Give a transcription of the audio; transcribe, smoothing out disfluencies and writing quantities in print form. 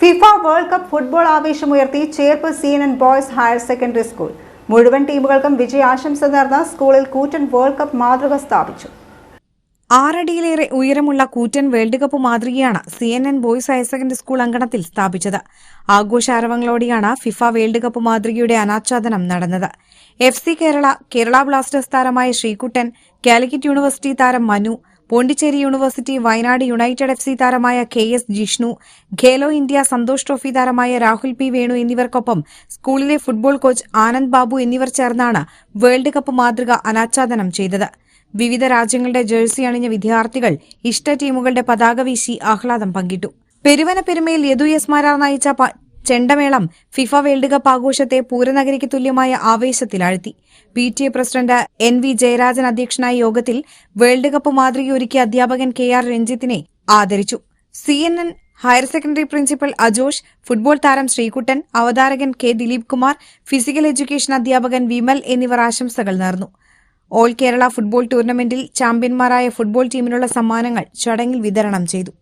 FIFA world cup football ആവേശമുയർത്തി Cherpu CNN boys higher secondary school. മുഴുവൻ ടീമുകൾക്കും വിജയാശംസ നേർന്ന സ്കൂളിൽ കൂറ്റൻ വേൾഡ് കപ്പ് മാതൃക സ്ഥാപിച്ചു. 6 അടിയിലേറെ ഉയരമുള്ള കൂറ്റൻ വേൾഡ് കപ്പ് മാതൃകയാണ് CNN boys higher secondary school അങ്കണത്തിൽ സ്ഥാപിച്ചത്. ആഘോഷാരവങ്ങളോടെയാണ് ഫിഫ വേൾഡ് കപ്പ് മാതൃകയുടെ അനാച്ഛാദനം നടന്നത്. FC കേരള ബ്ലാസ്റ്റേഴ്സ് താരമായ ശ്രീകുട്ടൻ, കാലിക്കറ്റ് യൂണിവേഴ്സിറ്റി താരം Manu, Pondicherry university, Wayanad united FC താരമായ KS Jishnu, Khelo India Santosh trophy താരമായ രാഹുൽ P വേണു എന്നിവർക്കൊപ്പം സ്കൂളിലെ ഫുട്ബോൾ കോച്ച് ആനന്ദ് ബാബു എന്നിവർ ചേർന്നാണ് വേൾഡ് കപ്പ് മാതൃക അനാച്ഛാദനം ചെയ്തത്. വിവിധ രാജ്യങ്ങളുടെ ജേഴ്സി അണിഞ്ഞ വിദ്യാർത്ഥികൾ ഇഷ്ട ടീമുകളുടെ പതാക വീശി ആഹ്ലാദം പങ്കിട്ടു. പെരുവന പെരുമയിൽ യദു യസ്മാരാർ നയിച്ച ചെണ്ടമേളം ഫിഫ വേൾഡ് കപ്പ് ആഘോഷത്തെ പൂരനഗരിക്ക് തുല്യമായ ആവേശത്തിലാഴ്ത്തി. PTA പ്രസിഡന്റ് NV ജയരാജൻ അധ്യക്ഷനായ യോഗത്തിൽ വേൾഡ് കപ്പ് മാതൃകയൊരുക്കിയ അധ്യാപകൻ KR രഞ്ജിത്തിനെ ആദരിച്ചു. CNN higher secondary principal Ajosh, football താരം ശ്രീകുട്ടൻ, അവതാരകൻ K Dileep Kumar, physical education അധ്യാപകൻ വിമൽ എന്നിവർ ആശംസകൾ നേർന്നു. ഓൾ കേരള ഫുട്ബോൾ ടൂർണമെന്റിൽ ചാമ്പ്യന്മാരായ ഫുട്ബോൾ ടീമിനുള്ള സമ്മാനങ്ങൾ ചടങ്ങിൽ വിതരണം ചെയ്തു.